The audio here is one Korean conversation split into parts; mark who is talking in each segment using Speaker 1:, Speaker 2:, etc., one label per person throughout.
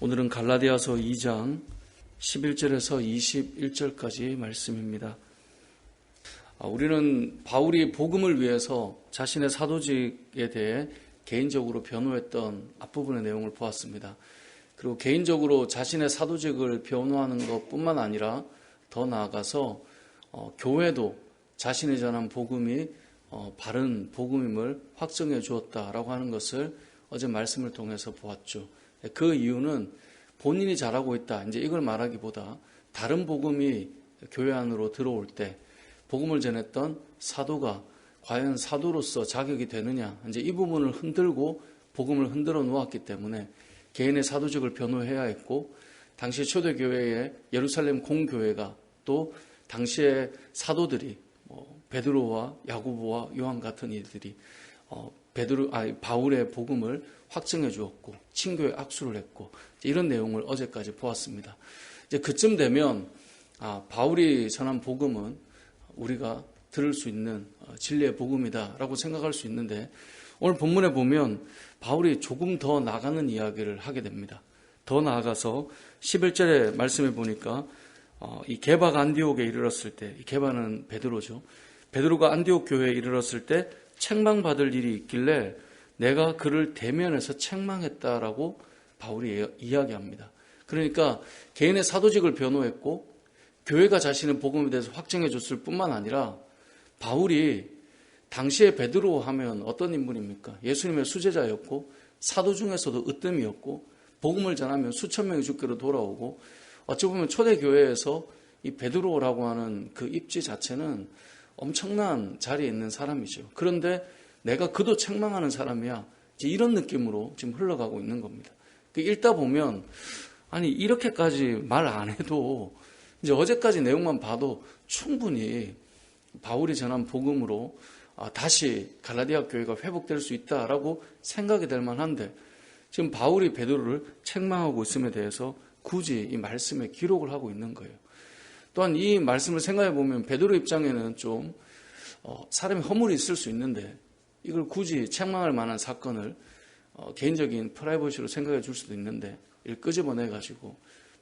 Speaker 1: 오늘은 갈라디아서 2장 11절에서 21절까지 말씀입니다. 우리는 바울이 복음을 위해서 자신의 사도직에 대해 개인적으로 변호했던 앞부분의 내용을 보았습니다. 그리고 개인적으로 자신의 사도직을 변호하는 것뿐만 아니라 더 나아가서 교회도 자신이 전한 복음이 바른 복음임을 확정해 주었다라고 하는 것을 어제 말씀을 통해서 보았죠. 그 이유는 본인이 잘하고 있다, 이제 이걸 말하기보다 다른 복음이 교회 안으로 들어올 때 복음을 전했던 사도가 과연 사도로서 자격이 되느냐, 이제 이 부분을 흔들고 복음을 흔들어 놓았기 때문에 개인의 사도직을 변호해야 했고, 당시 초대교회의 예루살렘 공교회가 또 당시의 사도들이 베드로와 야고보와 요한 같은 이들이 바울의 복음을 확증해 주었고 친교에 악수를 했고, 이런 내용을 어제까지 보았습니다. 이제 그쯤 되면 바울이 전한 복음은 우리가 들을 수 있는 진리의 복음이다라고 생각할 수 있는데, 오늘 본문에 보면 바울이 조금 더 나가는 이야기를 하게 됩니다. 더 나아가서 11절의 말씀에 보니까 이 게바가 안디옥에 이르렀을 때, 이 게바는 베드로죠. 베드로가 안디옥 교회에 이르렀을 때 책망받을 일이 있길래 내가 그를 대면해서 책망했다라고 바울이 이야기합니다. 그러니까 개인의 사도직을 변호했고 교회가 자신의 복음에 대해서 확증해 줬을 뿐만 아니라, 바울이 당시에 베드로 하면 어떤 인물입니까? 예수님의 수제자였고 사도 중에서도 으뜸이었고 복음을 전하면 수천 명이 주께로 돌아오고, 어찌 보면 초대교회에서 이 베드로라고 하는 그 입지 자체는 엄청난 자리에 있는 사람이죠. 그런데 내가 그도 책망하는 사람이야, 이런 느낌으로 지금 흘러가고 있는 겁니다. 읽다 보면 아니 이렇게까지 말 안 해도 이제 어제까지 내용만 봐도 충분히 바울이 전한 복음으로 다시 갈라디아 교회가 회복될 수 있다라고 생각이 될 만한데, 지금 바울이 베드로를 책망하고 있음에 대해서 굳이 이 말씀에 기록을 하고 있는 거예요. 또한 이 말씀을 생각해 보면 베드로 입장에는 좀 사람이 허물이 있을 수 있는데, 이걸 굳이 책망할 만한 사건을 개인적인 프라이버시로 생각해 줄 수도 있는데, 이를 끄집어내 가지고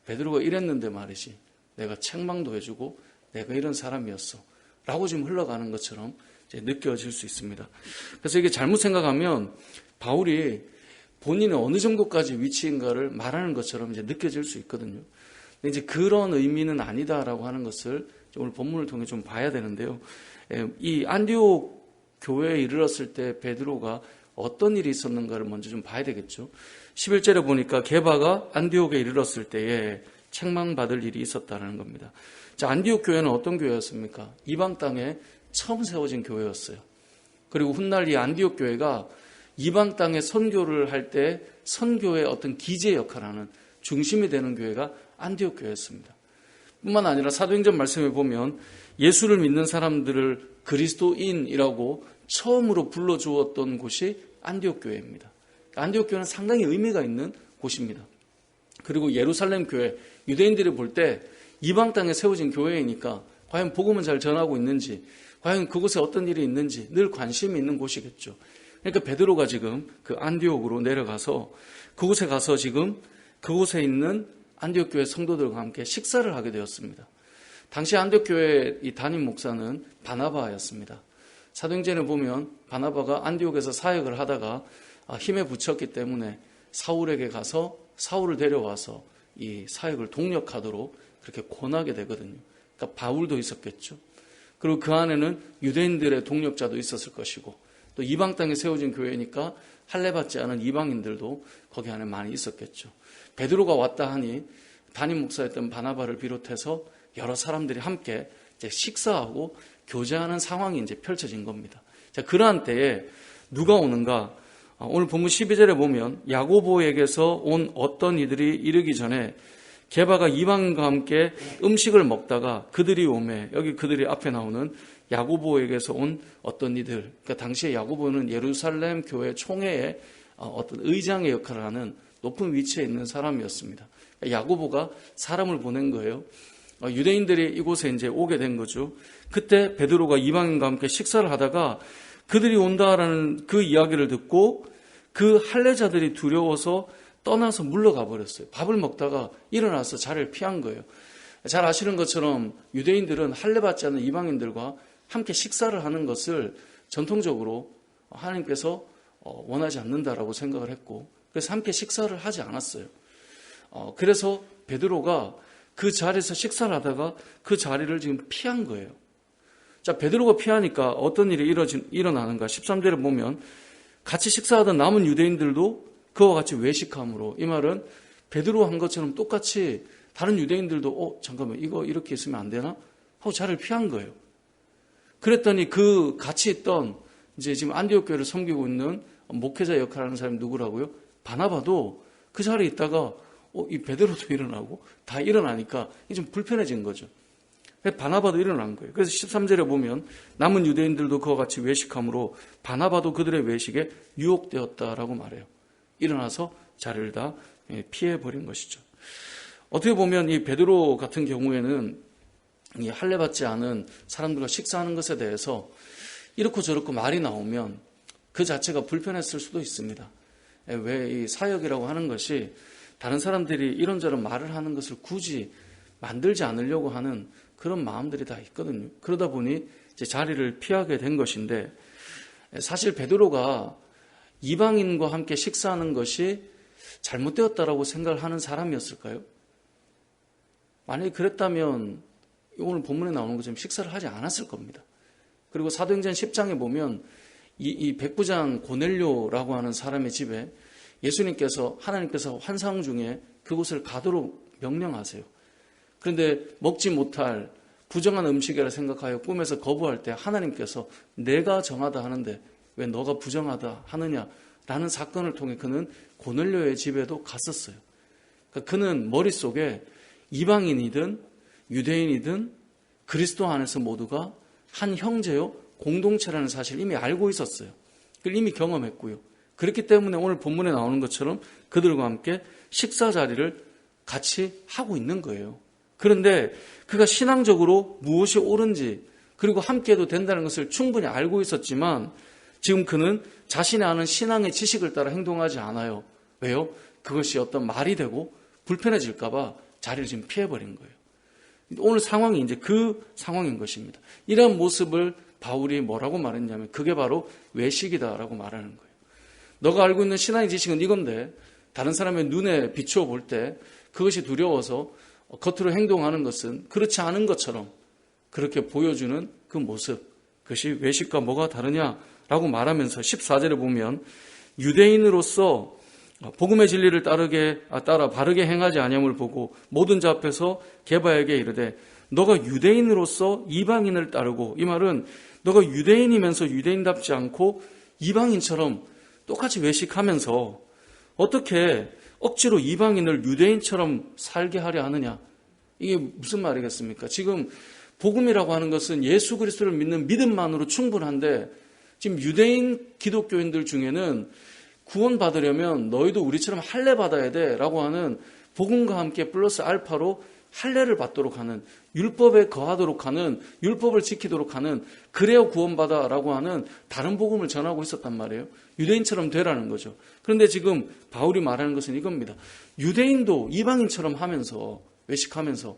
Speaker 1: 베드로가 이랬는데 말이지, 내가 책망도 해주고 내가 이런 사람이었어 라고 지금 흘러가는 것처럼 이제 느껴질 수 있습니다. 그래서 이게 잘못 생각하면 바울이 본인의 어느 정도까지 위치인가를 말하는 것처럼 이제 느껴질 수 있거든요. 근데 이제 그런 의미는 아니다라고 하는 것을 오늘 본문을 통해 좀 봐야 되는데요. 이 안디옥 교회에 이르렀을 때 베드로가 어떤 일이 있었는가를 먼저 좀 봐야 되겠죠. 11절에 보니까 게바가 안디옥에 이르렀을 때에 책망받을 일이 있었다는 겁니다. 자, 안디옥 교회는 어떤 교회였습니까? 이방 땅에 처음 세워진 교회였어요. 그리고 훗날 이 안디옥 교회가 이방 땅에 선교를 할 때 선교의 어떤 기제 역할을 하는 중심이 되는 교회가 안디옥 교회였습니다. 뿐만 아니라 사도행전 말씀에 보면 예수를 믿는 사람들을 그리스도인이라고 처음으로 불러주었던 곳이 안디옥 교회입니다. 안디옥 교회는 상당히 의미가 있는 곳입니다. 그리고 예루살렘 교회, 유대인들이 볼 때 이방 땅에 세워진 교회이니까 과연 복음은 잘 전하고 있는지, 과연 그곳에 어떤 일이 있는지 늘 관심이 있는 곳이겠죠. 그러니까 베드로가 지금 그 안디옥으로 내려가서 그곳에 가서 지금 그곳에 있는 안디옥 교회 성도들과 함께 식사를 하게 되었습니다. 당시 안디옥 교회 이 담임 목사는 바나바였습니다. 사도행전에 보면 바나바가 안디옥에서 사역을 하다가 힘에 부쳤기 때문에 사울에게 가서 사울을 데려와서 이 사역을 동력하도록 그렇게 권하게 되거든요. 그러니까 바울도 있었겠죠. 그리고 그 안에는 유대인들의 동력자도 있었을 것이고, 또 이방 땅에 세워진 교회니까 할례받지 않은 이방인들도 거기 안에 많이 있었겠죠. 베드로가 왔다 하니 담임 목사였던 바나바를 비롯해서 여러 사람들이 함께 이제 식사하고 교제하는 상황이 이제 펼쳐진 겁니다. 자, 그러한 때에 누가 오는가? 오늘 본문 12절에 보면 야고보에게서 온 어떤 이들이 이르기 전에 게바가 이방인과 함께 음식을 먹다가 그들이 오매, 여기 그들이 앞에 나오는 야고보에게서 온 어떤 이들, 그러니까 당시에 야고보는 예루살렘 교회 총회의 어떤 의장의 역할을 하는 높은 위치에 있는 사람이었습니다. 야고보가 사람을 보낸 거예요. 유대인들이 이곳에 이제 오게 된 거죠. 그때 베드로가 이방인과 함께 식사를 하다가 그들이 온다라는 그 이야기를 듣고 그 할례자들이 두려워서 떠나서 물러가 버렸어요. 밥을 먹다가 일어나서 자리를 피한 거예요. 잘 아시는 것처럼 유대인들은 할례 받지 않는 이방인들과 함께 식사를 하는 것을 전통적으로 하나님께서 원하지 않는다라고 생각을 했고, 그래서 함께 식사를 하지 않았어요. 그래서 베드로가 그 자리에서 식사를 하다가 그 자리를 지금 피한 거예요. 자, 베드로가 피하니까 어떤 일이 일어나는가? 13절에 보면 같이 식사하던 남은 유대인들도 그와 같이 외식함으로, 이 말은 베드로 한 것처럼 똑같이 다른 유대인들도 잠깐만 이거 이렇게 있으면 안 되나? 하고 자리를 피한 거예요. 그랬더니 그 같이 있던 이제 지금 안디옥 교회를 섬기고 있는 목회자 역할을 하는 사람이 누구라고요? 바나바도 그 자리에 있다가 이 베드로도 일어나고 다 일어나니까 이게 좀 불편해진 거죠. 바나바도 일어난 거예요. 그래서 13절에 보면 남은 유대인들도 그와 같이 외식함으로 바나바도 그들의 외식에 유혹되었다라고 말해요. 일어나서 자리를 다 피해버린 것이죠. 어떻게 보면 이 베드로 같은 경우에는 이 할례 받지 않은 사람들과 식사하는 것에 대해서 이렇고 저렇고 말이 나오면 그 자체가 불편했을 수도 있습니다. 왜 이 사역이라고 하는 것이 다른 사람들이 이런저런 말을 하는 것을 굳이 만들지 않으려고 하는 그런 마음들이 다 있거든요. 그러다 보니 이제 자리를 피하게 된 것인데, 사실 베드로가 이방인과 함께 식사하는 것이 잘못되었다라고 생각을 하는 사람이었을까요? 만약에 그랬다면 오늘 본문에 나오는 것처럼 식사를 하지 않았을 겁니다. 그리고 사도행전 10장에 보면 이 백부장 고넬료라고 하는 사람의 집에 예수님께서, 하나님께서 환상 중에 그곳을 가도록 명령하세요. 그런데 먹지 못할 부정한 음식이라 생각하여 꿈에서 거부할 때 하나님께서 내가 정하다 하는데 왜 너가 부정하다 하느냐라는 사건을 통해 그는 고넬료의 집에도 갔었어요. 그러니까 그는 머릿속에 이방인이든 유대인이든 그리스도 안에서 모두가 한 형제요 공동체라는 사실을 이미 알고 있었어요. 그걸 이미 경험했고요. 그렇기 때문에 오늘 본문에 나오는 것처럼 그들과 함께 식사 자리를 같이 하고 있는 거예요. 그런데 그가 신앙적으로 무엇이 옳은지 그리고 함께해도 된다는 것을 충분히 알고 있었지만 지금 그는 자신이 아는 신앙의 지식을 따라 행동하지 않아요. 왜요? 그것이 어떤 말이 되고 불편해질까 봐 자리를 지금 피해버린 거예요. 오늘 상황이 이제 그 상황인 것입니다. 이런 모습을 바울이 뭐라고 말했냐면 그게 바로 외식이다라고 말하는 거예요. 너가 알고 있는 신앙의 지식은 이건데 다른 사람의 눈에 비추어 볼 때 그것이 두려워서 겉으로 행동하는 것은 그렇지 않은 것처럼 그렇게 보여주는 그 모습, 그것이 외식과 뭐가 다르냐라고 말하면서 14절에 보면 유대인으로서 복음의 진리를 따라 바르게 행하지 아니함을 보고 모든 자 앞에서 게바에게 이르되 너가 유대인으로서 이방인을 따르고, 이 말은 너가 유대인이면서 유대인답지 않고 이방인처럼 똑같이 외식하면서 어떻게 억지로 이방인을 유대인처럼 살게 하려 하느냐. 이게 무슨 말이겠습니까? 지금 복음이라고 하는 것은 예수 그리스도를 믿는 믿음만으로 충분한데 지금 유대인 기독교인들 중에는 구원받으려면 너희도 우리처럼 할례 받아야 돼 라고 하는 복음과 함께 플러스 알파로 할례를 받도록 하는, 율법에 거하도록 하는, 율법을 지키도록 하는, 그래야 구원받아 라고 하는 다른 복음을 전하고 있었단 말이에요. 유대인처럼 되라는 거죠. 그런데 지금 바울이 말하는 것은 이겁니다. 유대인도 이방인처럼 하면서 외식하면서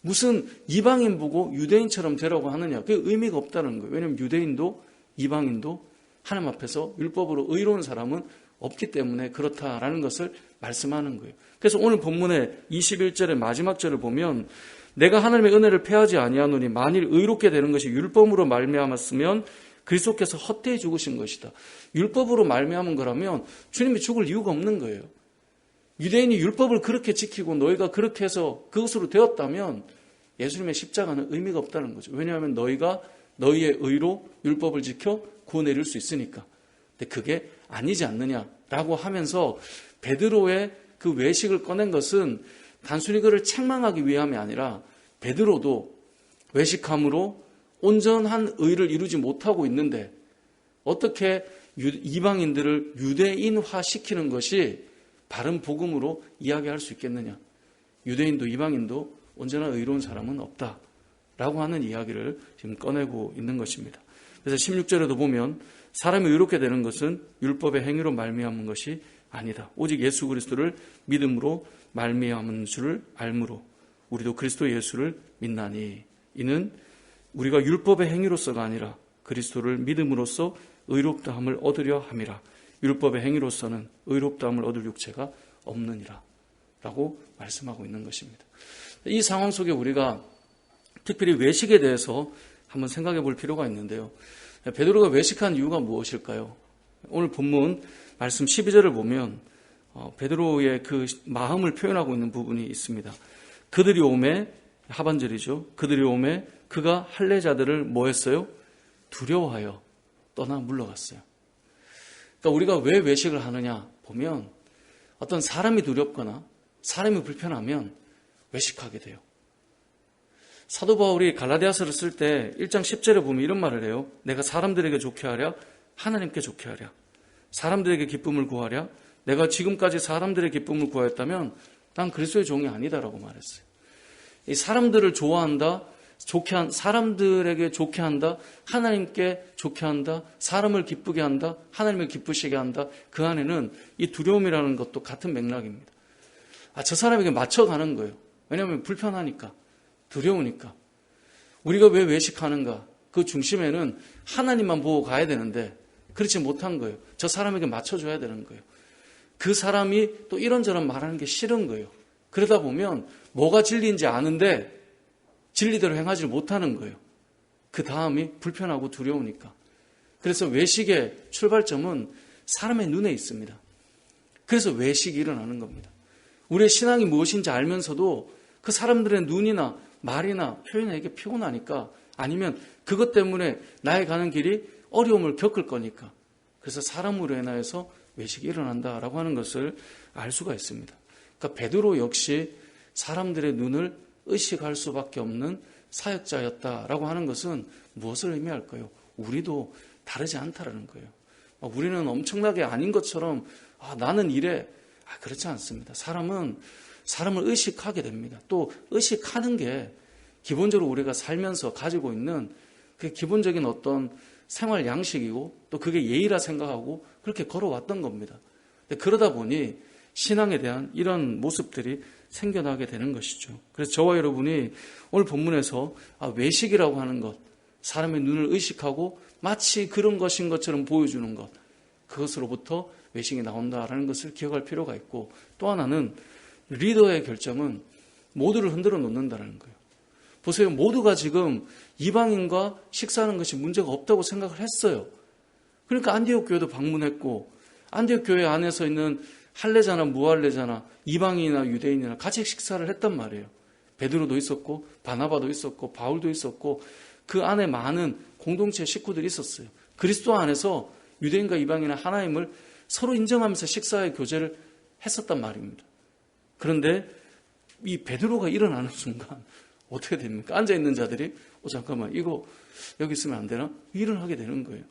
Speaker 1: 무슨 이방인 보고 유대인처럼 되라고 하느냐, 그게 의미가 없다는 거예요. 왜냐하면 유대인도 이방인도 하나님 앞에서 율법으로 의로운 사람은 없기 때문에 그렇다라는 것을 말씀하는 거예요. 그래서 오늘 본문의 21절의 마지막 절을 보면 내가 하나님의 은혜를 패하지 아니하노니 만일 의롭게 되는 것이 율법으로 말미암았으면 그리스도께서 헛되이 죽으신 것이다. 율법으로 말미암은 거라면 주님이 죽을 이유가 없는 거예요. 유대인이 율법을 그렇게 지키고 너희가 그렇게 해서 그것으로 되었다면 예수님의 십자가는 의미가 없다는 거죠. 왜냐하면 너희가 너희의 의로 율법을 지켜 구원에 이룰 수 있으니까. 근데 그게 아니지 않느냐라고 하면서 베드로의 그 외식을 꺼낸 것은 단순히 그를 책망하기 위함이 아니라 베드로도 외식함으로 온전한 의를 이루지 못하고 있는데 어떻게 이방인들을 유대인화시키는 것이 바른 복음으로 이야기할 수 있겠느냐. 유대인도 이방인도 온전한 의로운 사람은 없다라고 하는 이야기를 지금 꺼내고 있는 것입니다. 그래서 16절에도 보면 사람이 의롭게 되는 것은 율법의 행위로 말미암은 것이 아니다. 오직 예수 그리스도를 믿음으로 말미암은 줄을 알므로 우리도 그리스도 예수를 믿나니 이는 우리가 율법의 행위로서가 아니라 그리스도를 믿음으로써 의롭다함을 얻으려 함이라. 율법의 행위로서는 의롭다함을 얻을 육체가 없느니라 라고 말씀하고 있는 것입니다. 이 상황 속에 우리가 특별히 외식에 대해서 한번 생각해 볼 필요가 있는데요. 베드로가 외식한 이유가 무엇일까요? 오늘 본문 말씀 12절을 보면 베드로의 그 마음을 표현하고 있는 부분이 있습니다. 그들이 오매, 하반절이죠. 그들이 오매 그가 할례자들을 뭐 했어요? 두려워하여 떠나 물러갔어요. 그러니까 우리가 왜 외식을 하느냐 보면 어떤 사람이 두렵거나 사람이 불편하면 외식하게 돼요. 사도 바울이 갈라디아서를 쓸 때 1장 10절에 보면 이런 말을 해요. 내가 사람들에게 좋게 하랴 하나님께 좋게 하랴. 사람들에게 기쁨을 구하랴. 내가 지금까지 사람들의 기쁨을 구하였다면 난 그리스도의 종이 아니다라고 말했어요. 이 사람들을 좋아한다, 사람들에게 좋게 한다, 하나님께 좋게 한다, 사람을 기쁘게 한다, 하나님을 기쁘시게 한다. 그 안에는 이 두려움이라는 것도 같은 맥락입니다. 저 사람에게 맞춰가는 거예요. 왜냐하면 불편하니까, 두려우니까. 우리가 왜 외식하는가? 그 중심에는 하나님만 보고 가야 되는데 그렇지 못한 거예요. 저 사람에게 맞춰줘야 되는 거예요. 그 사람이 또 이런저런 말하는 게 싫은 거예요. 그러다 보면 뭐가 진리인지 아는데 진리대로 행하지 못하는 거예요. 그 다음이 불편하고 두려우니까. 그래서 외식의 출발점은 사람의 눈에 있습니다. 그래서 외식이 일어나는 겁니다. 우리의 신앙이 무엇인지 알면서도 그 사람들의 눈이나 말이나 표현에 이게 피곤하니까, 아니면 그것 때문에 나의 가는 길이 어려움을 겪을 거니까, 그래서 사람으로 인하여서 외식이 일어난다라고 하는 것을 알 수가 있습니다. 그러니까 베드로 역시 사람들의 눈을 의식할 수밖에 없는 사역자였다라고 하는 것은 무엇을 의미할까요? 우리도 다르지 않다라는 거예요. 우리는 엄청나게 아닌 것처럼 나는 이래. 그렇지 않습니다. 사람은 사람을 의식하게 됩니다. 또 의식하는 게 기본적으로 우리가 살면서 가지고 있는 그 기본적인 어떤 생활 양식이고 또 그게 예의라 생각하고 그렇게 걸어왔던 겁니다. 그러다 보니 신앙에 대한 이런 모습들이 생겨나게 되는 것이죠. 그래서 저와 여러분이 오늘 본문에서 외식이라고 하는 것, 사람의 눈을 의식하고 마치 그런 것인 것처럼 보여주는 것, 그것으로부터 외식이 나온다라는 것을 기억할 필요가 있고, 또 하나는 리더의 결정은 모두를 흔들어 놓는다는 거예요. 보세요. 모두가 지금 이방인과 식사하는 것이 문제가 없다고 생각을 했어요. 그러니까 안디옥 교회도 방문했고, 안디옥 교회 안에서 있는 할례자나 무할례자나 이방인이나 유대인이나 같이 식사를 했단 말이에요. 베드로도 있었고 바나바도 있었고 바울도 있었고 그 안에 많은 공동체 식구들이 있었어요. 그리스도 안에서 유대인과 이방인의 하나임을 서로 인정하면서 식사의 교제를 했었단 말입니다. 그런데 이 베드로가 일어나는 순간 어떻게 됩니까? 앉아있는 자들이 잠깐만 이거 여기 있으면 안 되나? 일을 하게 되는 거예요.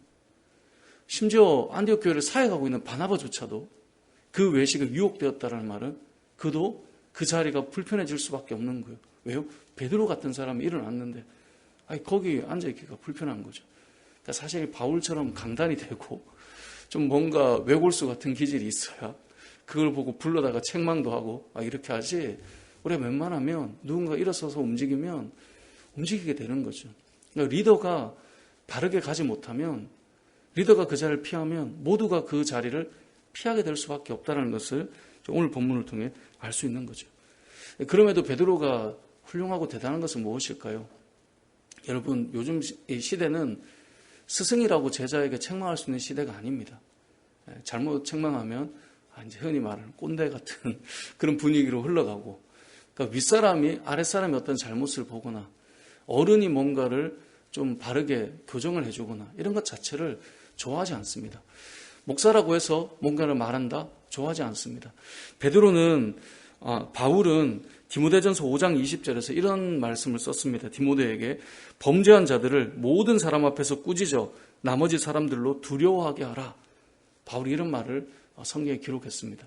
Speaker 1: 심지어 안디옥 교회를 사역하고 있는 바나바조차도 그 외식에 유혹되었다라는 말은 그도 그 자리가 불편해질 수밖에 없는 거예요. 왜요? 베드로 같은 사람이 일어났는데 거기 앉아있기가 불편한 거죠. 그러니까 사실 바울처럼 강단이 되고 좀 뭔가 외골수 같은 기질이 있어야 그걸 보고 불러다가 책망도 하고 이렇게 하지, 우리가 웬만하면 누군가 일어서서 움직이면 움직이게 되는 거죠. 그러니까 리더가 바르게 가지 못하면, 리더가 그 자리를 피하면 모두가 그 자리를 피하게 될 수밖에 없다는 것을 오늘 본문을 통해 알 수 있는 거죠. 그럼에도 베드로가 훌륭하고 대단한 것은 무엇일까요? 여러분, 요즘 이 시대는 스승이라고 제자에게 책망할 수 있는 시대가 아닙니다. 잘못 책망하면 이제 흔히 말하는 꼰대 같은 그런 분위기로 흘러가고, 그러니까 윗사람이 아랫사람의 어떤 잘못을 보거나 어른이 뭔가를 좀 바르게 교정을 해주거나 이런 것 자체를 좋아하지 않습니다. 목사라고 해서 뭔가를 말한다? 좋아하지 않습니다. 바울은 디모데전서 5장 20절에서 이런 말씀을 썼습니다. 디모데에게 범죄한 자들을 모든 사람 앞에서 꾸짖어 나머지 사람들로 두려워하게 하라. 바울이 이런 말을 성경에 기록했습니다.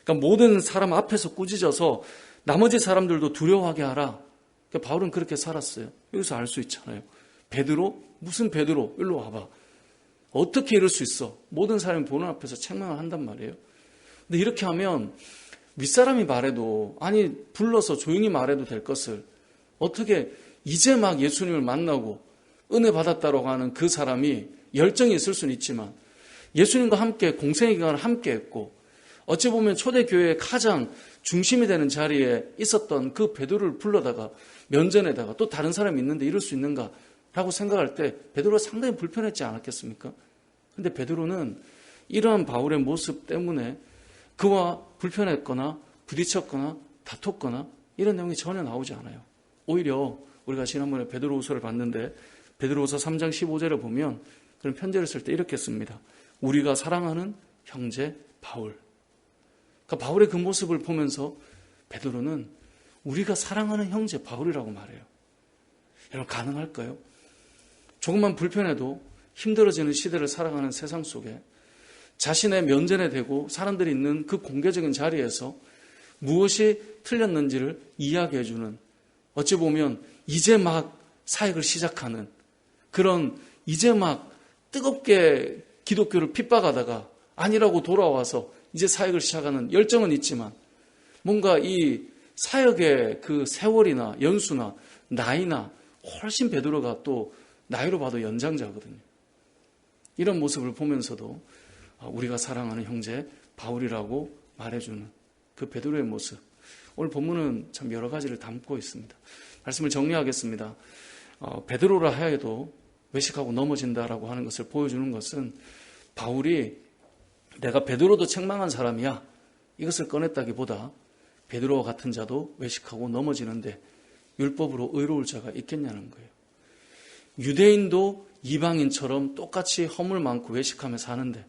Speaker 1: 그러니까 모든 사람 앞에서 꾸짖어서 나머지 사람들도 두려워하게 하라. 그러니까 바울은 그렇게 살았어요. 여기서 알 수 있잖아요. 베드로? 무슨 베드로? 일로 와봐. 어떻게 이럴 수 있어? 모든 사람이 보는 앞에서 책망을 한단 말이에요. 근데 이렇게 하면 윗사람이 말해도, 아니 불러서 조용히 말해도 될 것을 어떻게 이제 막 예수님을 만나고 은혜 받았다고 하는 그 사람이 열정이 있을 수는 있지만 예수님과 함께 공생의 기간을 함께 했고 어찌 보면 초대교회의 가장 중심이 되는 자리에 있었던 그 베드로를 불러다가 면전에다가 또 다른 사람이 있는데 이럴 수 있는가라고 생각할 때 베드로가 상당히 불편했지 않았겠습니까? 근데 베드로는 이러한 바울의 모습 때문에 그와 불편했거나 부딪혔거나 다퉜거나 이런 내용이 전혀 나오지 않아요. 오히려 우리가 지난번에 베드로후서를 봤는데 베드로후서 3장 15절을 보면 그런 편지를 쓸 때 이렇게 씁니다. 우리가 사랑하는 형제 바울. 그러니까 바울의 그 모습을 보면서 베드로는 우리가 사랑하는 형제 바울이라고 말해요. 여러분 가능할까요? 조금만 불편해도 힘들어지는 시대를 살아가는 세상 속에 자신의 면전에 대고 사람들이 있는 그 공개적인 자리에서 무엇이 틀렸는지를 이야기해주는, 어찌 보면 이제 막 사역을 시작하는 그런, 이제 막 뜨겁게 기독교를 핍박하다가 아니라고 돌아와서 이제 사역을 시작하는 열정은 있지만 뭔가 이 사역의 그 세월이나 연수나 나이나 훨씬 베드로가 또 나이로 봐도 연장자거든요. 이런 모습을 보면서도 우리가 사랑하는 형제 바울이라고 말해주는 그 베드로의 모습, 오늘 본문은 참 여러 가지를 담고 있습니다. 말씀을 정리하겠습니다. 베드로라 하여도 외식하고 넘어진다라고 하는 것을 보여주는 것은 바울이 내가 베드로도 책망한 사람이야 이것을 꺼냈다기보다 베드로와 같은 자도 외식하고 넘어지는데 율법으로 의로울 자가 있겠냐는 거예요. 유대인도 이방인처럼 똑같이 허물 많고 외식하며 사는데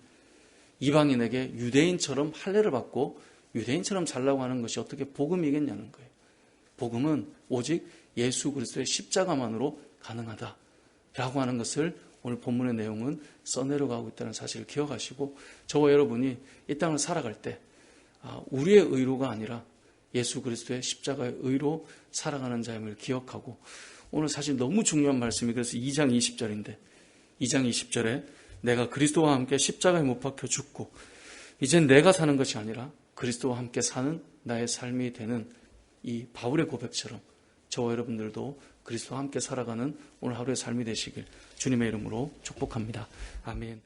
Speaker 1: 이방인에게 유대인처럼 할례를 받고 유대인처럼 살라고 하는 것이 어떻게 복음이겠냐는 거예요. 복음은 오직 예수 그리스도의 십자가만으로 가능하다라고 하는 것을 오늘 본문의 내용은 써내려가고 있다는 사실을 기억하시고 저와 여러분이 이 땅을 살아갈 때 우리의 의로가 아니라 예수 그리스도의 십자가의 의로 살아가는 자임을 기억하고, 오늘 사실 너무 중요한 말씀이 그래서 2장 20절인데 2장 20절에 내가 그리스도와 함께 십자가에 못 박혀 죽고 이젠 내가 사는 것이 아니라 그리스도와 함께 사는 나의 삶이 되는 이 바울의 고백처럼 저와 여러분들도 그리스도와 함께 살아가는 오늘 하루의 삶이 되시길 주님의 이름으로 축복합니다. 아멘.